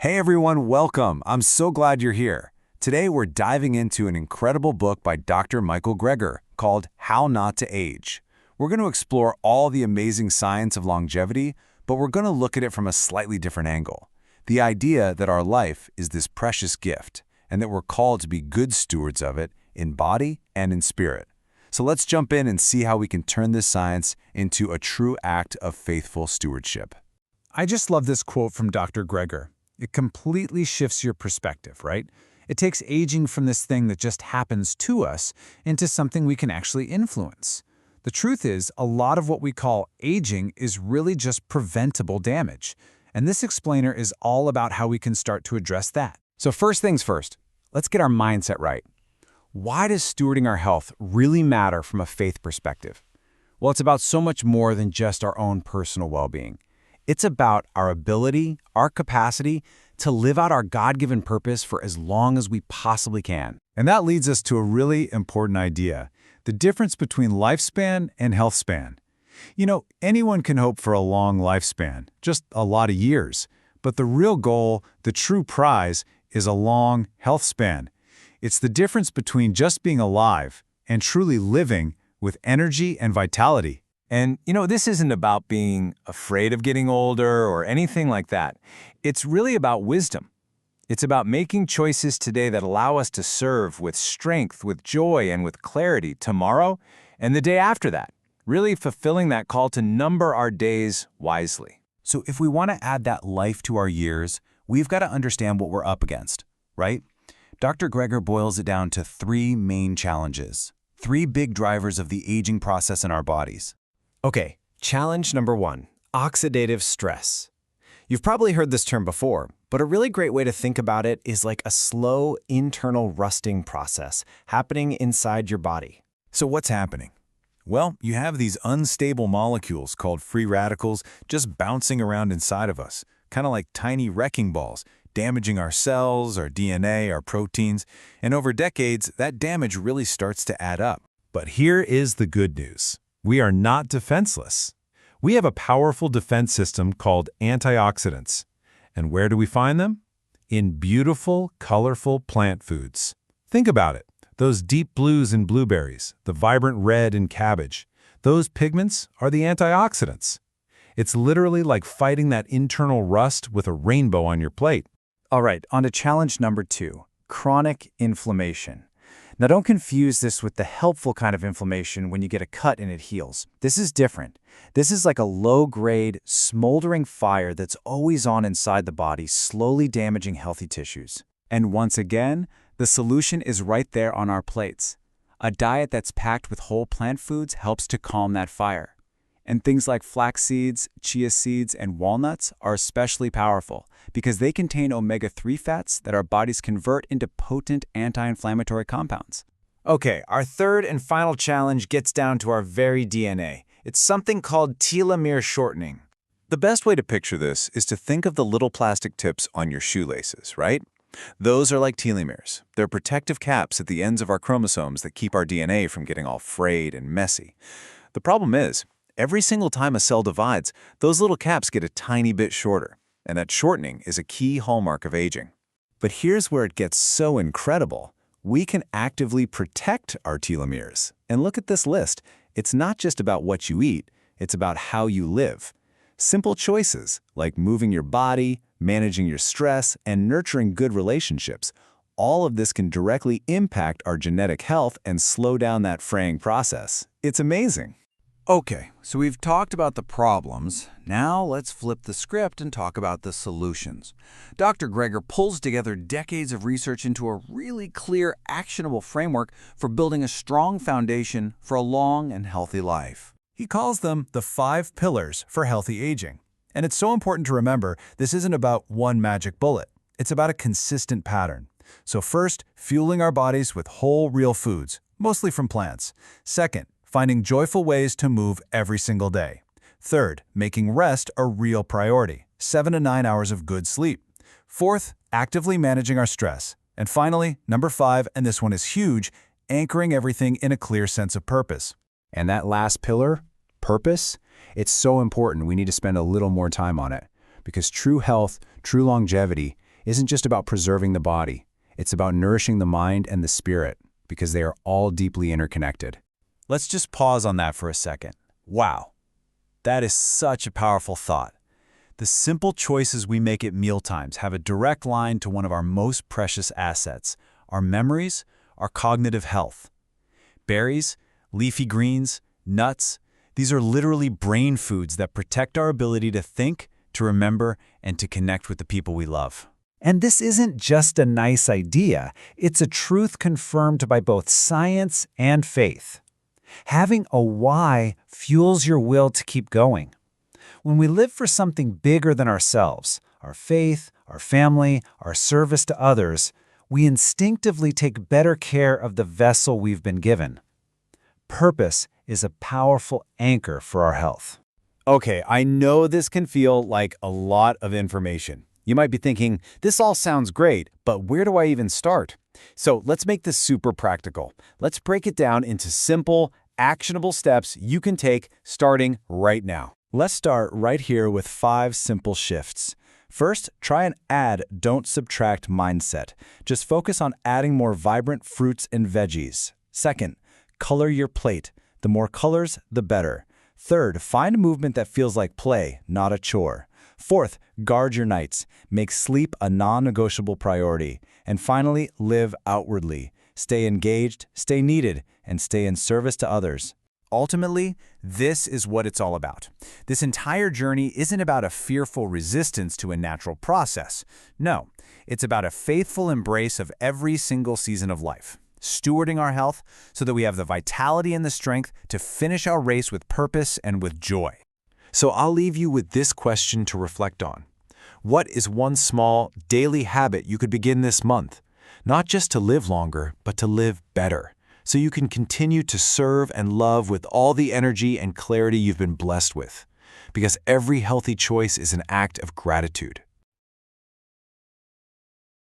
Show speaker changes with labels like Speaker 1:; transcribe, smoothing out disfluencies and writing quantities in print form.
Speaker 1: Hey everyone, welcome. I'm so glad you're here. Today we're diving into an incredible book by Dr. Michael Greger called How Not to Age. We're going to explore all the amazing science of longevity, but we're going to look at it from a slightly different angle. The idea that our life is this precious gift and that we're called to be good stewards of it in body and in spirit. So let's jump in and see how we can turn this science into a true act of faithful stewardship.
Speaker 2: I just love this quote from Dr. Greger. It completely shifts your perspective, right? It takes aging from this thing that just happens to us into something we can actually influence. The truth is, a lot of what we call aging is really just preventable damage. And this explainer is all about how we can start to address that.
Speaker 1: So first things first, let's get our mindset right. Why does stewarding our health really matter from a faith perspective? Well, it's about so much more than just our own personal well-being. It's about our ability, our capacity to live out our God-given purpose for as long as we possibly can.
Speaker 2: And that leads us to a really important idea, the difference between lifespan and health span. You know, anyone can hope for a long lifespan, just a lot of years. But the real goal, the true prize, is a long health span. It's the difference between just being alive and truly living with energy and vitality.
Speaker 3: And, this isn't about being afraid of getting older or anything like that. It's really about wisdom. It's about making choices today that allow us to serve with strength, with joy, and with clarity tomorrow and the day after that, really fulfilling that call to number our days wisely.
Speaker 1: So if we want to add that life to our years, we've got to understand what we're up against, right? Dr. Greger boils it down to three main challenges, three big drivers of the aging process in our bodies.
Speaker 4: Okay, challenge number 1, oxidative stress. You've probably heard this term before, but a really great way to think about it is like a slow internal rusting process happening inside your body.
Speaker 1: So what's happening? Well, you have these unstable molecules called free radicals just bouncing around inside of us, kind of like tiny wrecking balls, damaging our cells, our DNA, our proteins, and over decades, that damage really starts to add up.
Speaker 2: But here is the good news. We are not defenseless. We have a powerful defense system called antioxidants. And where do we find them? In beautiful, colorful plant foods. Think about it. Those deep blues in blueberries, the vibrant red in cabbage. Those pigments are the antioxidants. It's literally like fighting that internal rust with a rainbow on your plate.
Speaker 5: All right, on to challenge number 2, chronic inflammation. Now don't confuse this with the helpful kind of inflammation when you get a cut and it heals. This is different. This is like a low-grade, smoldering fire that's always on inside the body, slowly damaging healthy tissues. And once again, the solution is right there on our plates. A diet that's packed with whole plant foods helps to calm that fire. And things like flax seeds, chia seeds, and walnuts are especially powerful because they contain omega-3 fats that our bodies convert into potent anti-inflammatory compounds. Okay, our third and final challenge gets down to our very DNA. It's something called telomere shortening.
Speaker 1: The best way to picture this is to think of the little plastic tips on your shoelaces, right? Those are like telomeres. They're protective caps at the ends of our chromosomes that keep our DNA from getting all frayed and messy. The problem is, every single time a cell divides, those little caps get a tiny bit shorter, and that shortening is a key hallmark of aging. But here's where it gets so incredible. We can actively protect our telomeres. And look at this list. It's not just about what you eat, it's about how you live. Simple choices, like moving your body, managing your stress, and nurturing good relationships, all of this can directly impact our genetic health and slow down that fraying process. It's amazing. Okay, so we've talked about the problems. Now let's flip the script and talk about the solutions. Dr. Greger pulls together decades of research into a really clear, actionable framework for building a strong foundation for a long and healthy life.
Speaker 2: He calls them the 5 pillars for healthy aging. And it's so important to remember this isn't about one magic bullet. It's about a consistent pattern. So first, fueling our bodies with whole, real foods, mostly from plants. Second, finding joyful ways to move every single day. Third, making rest a real priority, 7 to 9 hours of good sleep. Fourth, actively managing our stress. And finally, number 5, and this one is huge, anchoring everything in a clear sense of purpose.
Speaker 5: And that last pillar, purpose, it's so important we need to spend a little more time on it. Because true health, true longevity,
Speaker 2: isn't just about preserving the body. It's about nourishing the mind and the spirit, because they are all deeply interconnected. Let's just pause on that for a second. Wow, that is such a powerful thought. The simple choices we make at mealtimes have a direct line to one of our most precious assets, our memories, our cognitive health. Berries, leafy greens, nuts, these are literally brain foods that protect our ability to think, to remember, and to connect with the people we love. And this isn't just a nice idea, it's a truth confirmed by both science and faith. Having a why fuels your will to keep going. When we live for something bigger than ourselves, our faith, our family, our service to others, we instinctively take better care of the vessel we've been given. Purpose is a powerful anchor for our health. Okay, I know this can feel like a lot of information. You might be thinking, this all sounds great, but where do I even start? So let's make this super practical. Let's break it down into simple, actionable steps you can take starting right now. Let's start right here with 5 simple shifts. First, try an add, don't subtract mindset. Just focus on adding more vibrant fruits and veggies. Second, color your plate. The more colors, the better. Third, find a movement that feels like play, not a chore. Fourth, guard your nights. Make sleep a non-negotiable priority. And finally, live outwardly. Stay engaged, stay needed, and stay in service to others. Ultimately, this is what it's all about. This entire journey isn't about a fearful resistance to a natural process. No, it's about a faithful embrace of every single season of life, stewarding our health so that we have the vitality and the strength to finish our race with purpose and with joy. So I'll leave you with this question to reflect on. What is one small, daily habit you could begin this month? Not just to live longer, but to live better, so you can continue to serve and love with all the energy and clarity you've been blessed with. Because every healthy choice is an act of gratitude.